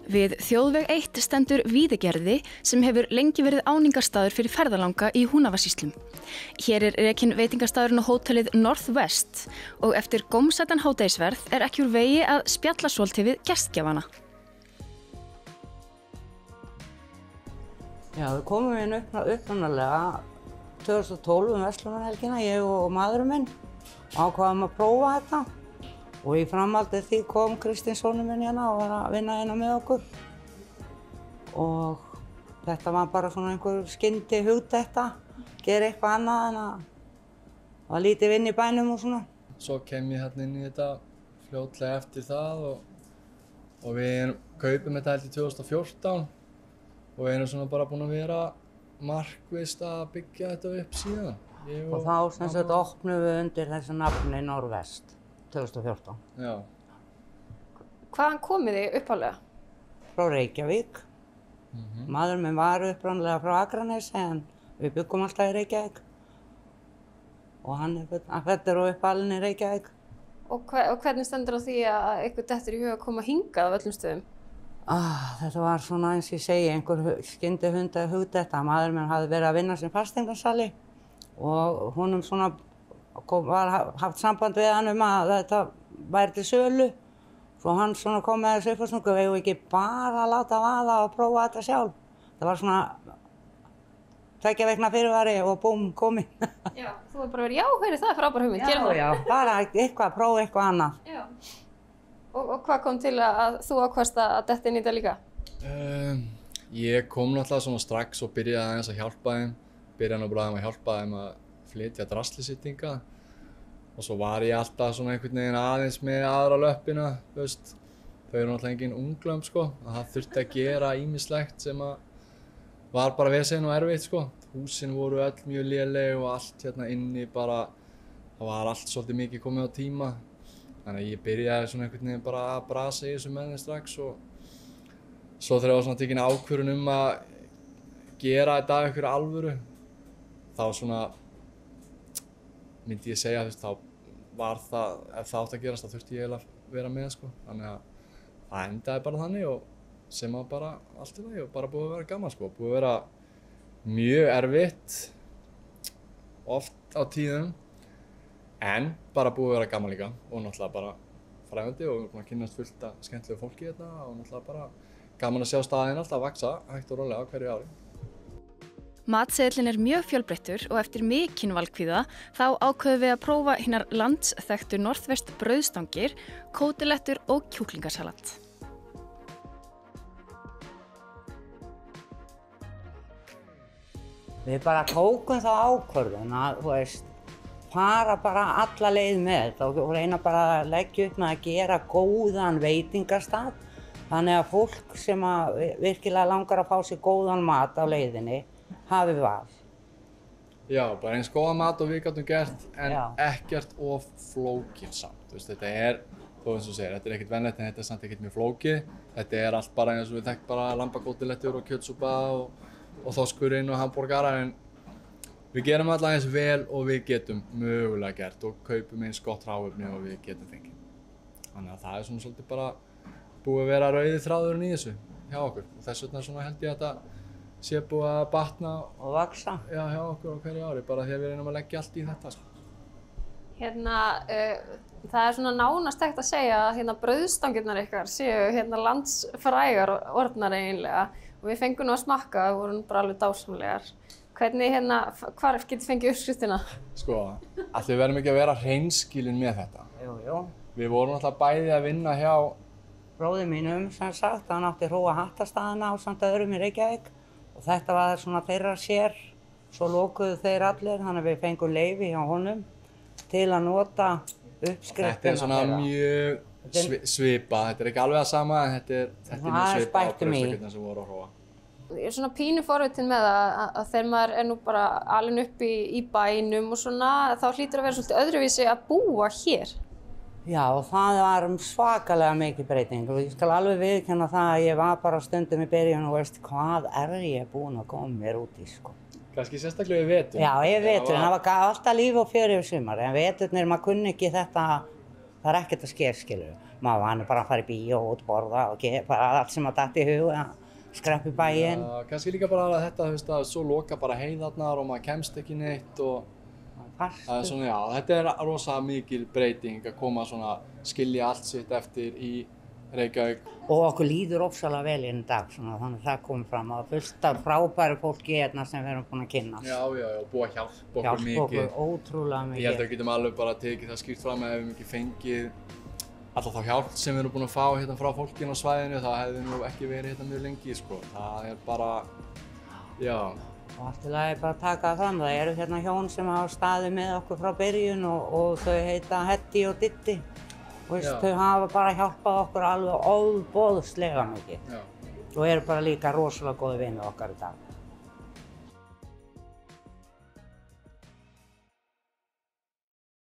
Við Þjóðveg 1 stendur Víðigerði sem hefur lengi verið áningarstaður fyrir ferðalanga í Húnavatnssýslum. Hér rekinn veitingastaðurinn og hótelið Northwest og eftir gómsætan hádegisverð ekki úr vegi að spjalla svolítið við gestgjafana. Já, við komum inn upprunalega 2012 verslunarhelgina, ég og maðurinn minn, ákváðum að prófa þetta. Og í framhaldi því kom Kristinn sonur minn hérna og var að vinna hérna með okkur. Og þetta var bara svona einhver skyndi hugdetta, gera eitthvað annað en að lítið vinn í bænum og svona. Svo kem ég hérna inn í þetta fljótlega eftir það og við kaupum þetta held í 2014 og við erum svona bara búin að vera markvisst að byggja þetta upp síðan. Og þá sem sagt opnum við undir þessu nafni Northwest 2014. Já. Hvaðan komið þið upphaflega? Frá Reykjavík. Maðurinn minn var upprunalega frá Akranesi en við byggum alltaf í Reykjavík. Og hann fæddur og uppalinn í Reykjavík. Og hvernig stendur á því að ykkur dettur í huga að koma hingað af öllum stöðum? Þetta var svona eins og ég segi, einhver skyndi hugdetta. Maðurinn minn hafði verið að vinna sem fasteignasali og honum svona var haft samband við hann að þetta væri til sölu. Svo hann svona kom með þessu uppástungu, við eigum ekki bara að láta vaða og prófa þetta sjálf. Það var svona 2 vikna fyrirvari og búm, kominn. Já, þú hefur bara verið, já, heyrðu, það er frábær hugmynd, gerum það. Já, bara eitthvað, prófa eitthvað annað. Já. Og hvað kom til að þú ákvaðst að detta inn í þetta líka? Ég kom náttúrulega svona strax og byrjaði aðeins að hjálpa þeim. Byrjaði nú bara að hjálpa þeim að flytja draslisýtinga og svo var ég alltaf svona einhvern veginn aðeins með aðra löppina, þú veist. Þau eru náttúrulega engin unglömb, sko, að það þurfti að gera ýmislegt sem að var bara vesen og erfitt, sko. Húsin voru öll mjög léleg og allt hérna inni bara, það var allt svolítið mikið komið á tíma. Þannig að ég byrjaði svona einhvern veginn bara að brasa í þessu með þeim strax og svo þegar ég var svona tekin ákvörðun að gera þetta af einhverju alvöru, þá svona myndi ég segja, þú veist, þá var það, ef það átti að gerast, þá þurfti ég eiginlega að vera með, sko. Þannig að það endaði bara þannig og sem að bara allt í lagi og bara búið að vera gaman, sko. Búið að vera mjög erfitt, oft á tíðum, en bara búið að vera gaman líka og náttúrulega bara fræðandi og búin að kynnast fullt af skemmtilegu fólki hérna og náttúrulega bara gaman að sjá staðinn alltaf vaxa hægt og rólega á hverju ári. Matseðillinn mjög fjölbreyttur og eftir mikinn valkvíða þá ákveðum við að prófa hinar landsþekktu Northwest brauðstangir, kótilettur og kjúklingasalat. Við bara tókum þá ákvörðun að, þú veist, fara bara alla leið með þetta og reyna bara að leggja upp með að gera góðan veitingastað þannig að fólk sem virkilega langar að fá sér góðan mat á leiðinni hafi val. Já, bara eins góðan mat og við gátum gert en ekkert of flókið samt. Þú veist, þetta þó eins og segir, þetta ekkert venjulegt en þetta samt ekkert mjög flókið. Þetta allt bara eins og við þekkt bara lambakótilettur og kjötsúpa og þorskurinn og hamborgara en við gerum alltaf eins vel og við getum mögulega gert og kaupum eins gott hráefni og við getum fengið. Þannig að það svona svolítið bara búið að vera rauði þráðurinn í þessu hjá okkur og þess vegna svona held ég að þetta sé búið að batna og vaxa hjá okkur á hverju ári bara því að við reynum að leggja allt í þetta, sko. Hérna, það svona nánast hægt að segja að brauðstangirnar ykkar séu landsfrægar orðnar eiginlega og við fengum nú að smakka, það voru bara alveg dásamlegar. Hvernig hvar getið fengið uppskriftina? Sko, allir við verðum ekki að vera hreinskilin með þetta. Jú. Við vorum alltaf bæði að vinna hjá bróður mínum, sem sagt, hann átti Hróa hattastaðina ásamt öðrum í Reykjavík og þetta var svona þeirra sér, svo lokuðu þeir allir, þannig að við fengum leyfi hjá honum til að nota uppskriftina. Þetta svona mjög svipað, þetta ekki alveg það sama, en þetta mjög svipað á brauðstangirnar sem voru á Hróa. Ég svona pínu forvitin með að þegar maður nú bara alinn upp í bænum og svona, þá hlýtur að vera svolítið öðruvísi að búa hér. Já, það var svakalega mikið breyting og ég skal alveg viðurkenna það að ég var bara stundum í byrjun og veist hvað ég búin að koma mér út í, sko. Kannski sérstaklega í vetur. Já, í vetur, það var alltaf líf og fjör yfir sumar, en veturnir, maður kunni ekki þetta, það ekkert að sker, skilur. Maður var nú bara að fara í bíó og út að borða og bara allt sem að datt í hug, skreppa í bæinn. Kannski líka bara að þetta, þú veist, að svo loka bara heiðarnar og maður kemst ekki neitt og það er svona, já, þetta er rosa mikil breyting að koma svona, skilja allt sitt eftir í Reykjavík. Og okkur líður ofsalega vel í dag, svona, þannig að það kom fram að fullt af frábæru fólki hérna sem við erum búin að kynnast. Já, og búið að hjálpa okkur mikið. Hjálpa okkur ótrúlega mikið. Ég held að við getum alveg bara tekið það skýrt fram að ef við ekki fengið alla þá hjálp sem við erum búin að fá hérna frá fólkinu á svæðinu, þá hefði nú ekki verið hérna mjög lengi, sko. Það er bara, já. Og allt í lagi bara að taka það fram, það eru hérna hjón sem hafa staðið með okkur frá byrjun og þau heita Heddi og Diddi. Þau hafa bara hjálpað okkur alveg óboðslega mikið. Og eru bara líka rosalega góði vinir okkar í dag.